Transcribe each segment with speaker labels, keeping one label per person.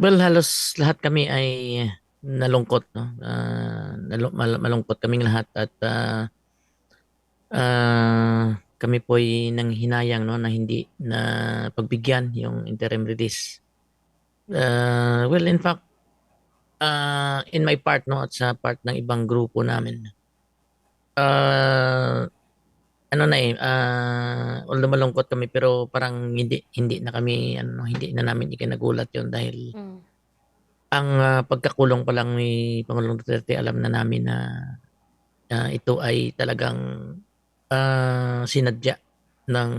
Speaker 1: Well, halos lahat kami ay nalungkot, no? Malungkot kaming lahat at kami po ay nanghinayang, no, na hindi na pagbigyan yung interim release. Well, in fact, in my part, no, at sa part ng ibang grupo namin, uh, ano na eh, although malungkot kami pero parang hindi na kami, ano, hindi na namin ikinagulat yun dahil
Speaker 2: Hmm.
Speaker 1: ang pagkakulong pa lang ni Pangulong Duterte, alam na namin na ito ay talagang sinadya ng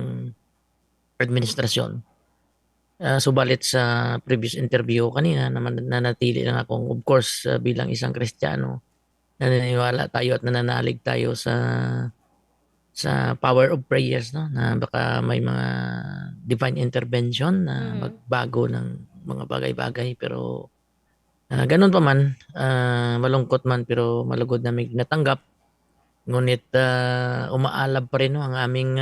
Speaker 1: administrasyon. Subalit sa previous interview kanina naman nanatili lang akong, of course, bilang isang Kristiyano, naniniwala tayo at nananalig tayo sa power of prayers, no, na baka may mga divine intervention na
Speaker 2: Mm.
Speaker 1: magbago ng mga bagay-bagay. Pero ganun pa man, malungkot man pero malugod namin natanggap. Ngunit umaalab pa rin, no, ang aming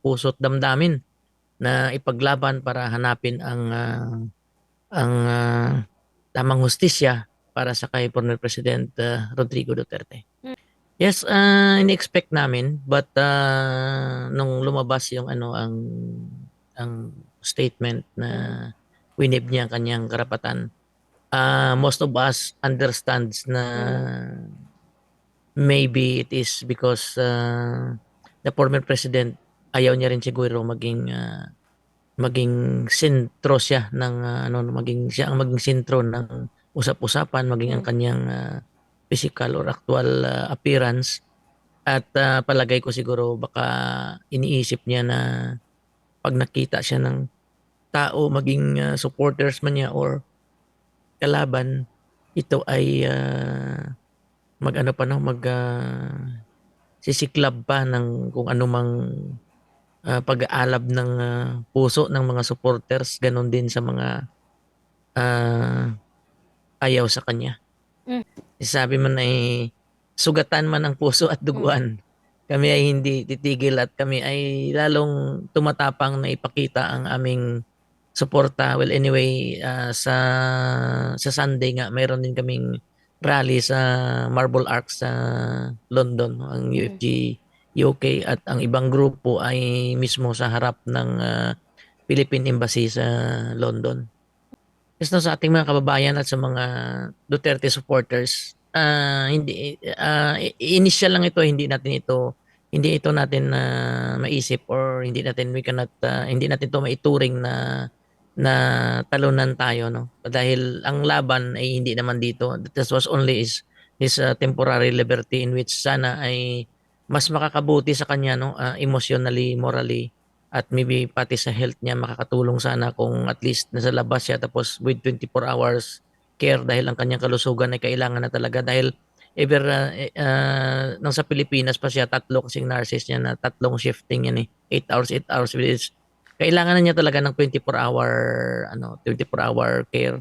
Speaker 1: puso't damdamin na ipaglaban para hanapin ang tamang hustisya para sa kay former President Rodrigo Duterte. Yes, ini-expect namin, but nung lumabas yung ano ang statement na
Speaker 2: Mm.
Speaker 1: winib niya ang kanyang karapatan, most of us understands na
Speaker 2: Mm.
Speaker 1: maybe it is because the former president ayaw niya rin siguro maging sentro siya ng ano, maging siya ang maging sentro ng usap-usapan, maging ang
Speaker 2: Mm.
Speaker 1: kanyang physical or actual appearance. At palagay ko siguro baka iniisip niya na pag nakita siya ng tao, maging supporters man niya or kalaban, ito ay mag-ano pa, no, sisiklab pa ng kung anumang pag-aalab ng puso ng mga supporters, ganon din sa mga ah, ayaw sa kanya.
Speaker 2: Hmm.
Speaker 1: Sabi man ay sugatan man ang puso at
Speaker 2: Mm.
Speaker 1: duguan, kami ay hindi titigil at kami ay lalong tumatapang na ipakita ang aming suporta. Well, anyway, sa Sunday nga mayroon din kaming rally sa Marble Arch sa London, no, ang
Speaker 2: Mm.
Speaker 1: UFG UK at ang ibang grupo ay mismo sa harap ng Philippine Embassy sa London. Gusto sa ating mga kababayan at sa mga Duterte supporters, hindi initial lang ito, hindi ito natin na maisip or hindi natin 'to maituring na talunan tayo, no. Dahil ang laban ay hindi naman dito. This was only is a temporary liberty in which sana ay mas makakabuti sa kanya, no, emotionally, morally, at maybe pati sa health niya makakatulong sana kung at least nasa labas siya tapos with 24 hours care dahil ang kanyang kalusugan ay kailangan na talaga. Dahil ever nang sa Pilipinas pa siya, tatlo kasing nurses niya na tatlong shifting yan eh. 8 hours, 8 hours, which is kailangan na niya talaga ng 24 hour care,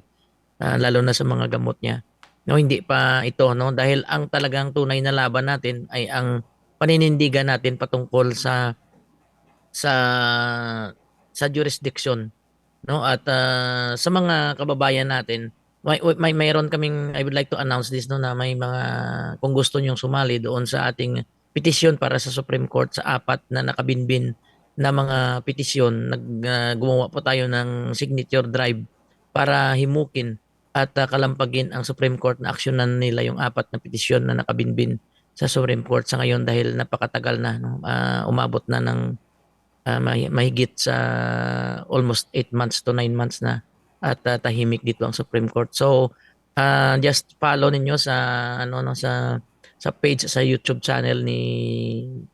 Speaker 1: lalo na sa mga gamot niya. No, hindi pa ito, no, dahil ang talagang tunay na laban natin ay ang paninindigan natin patungkol sa sa jurisdiction, no, at sa mga kababayan natin, mayroon kaming, I would like to announce this, no, na may mga, kung gusto niyong sumali doon sa ating petisyon para sa Supreme Court sa apat na nakabinbin na mga petisyon, gumawa po tayo ng signature drive para himukin at kalampagin ang Supreme Court na aksyonan nila yung apat na petisyon na nakabinbin sa Supreme Court sa ngayon dahil napakatagal na, no, umabot na ng mahigit sa almost 8 months to 9 months na at tahimik dito ang Supreme Court. So, just follow ninyo sa ano, no, sa page, sa YouTube channel ni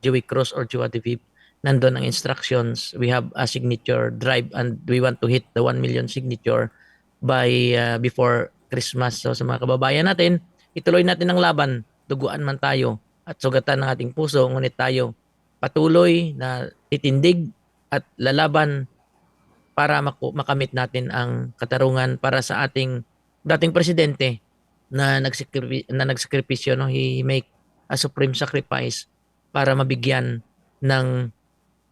Speaker 1: Joey Cruz or Joa TV. Nandun ang instructions. We have a signature drive and we want to hit the 1 million signature by before Christmas. So sa mga kababayan natin, ituloy natin ang laban. Duguan man tayo at sugatan ng ating puso, ngunit tayo patuloy na titindig at lalaban para makamit natin ang katarungan para sa ating dating presidente na nagsakripisyo, no. He make a supreme sacrifice para mabigyan ng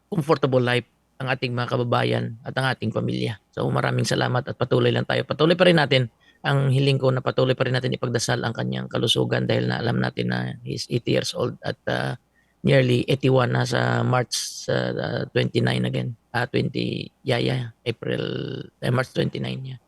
Speaker 1: comfortable life ang ating mga kababayan at ang ating pamilya. So maraming salamat at patuloy lang tayo. Patuloy pa rin natin ang hiling ko na patuloy pa rin natin ipagdasal ang kanyang kalusugan dahil na alam natin na he's 80 years old at nearly 81 na sa March 29 again. 20, yeah, April, March 29, yeah.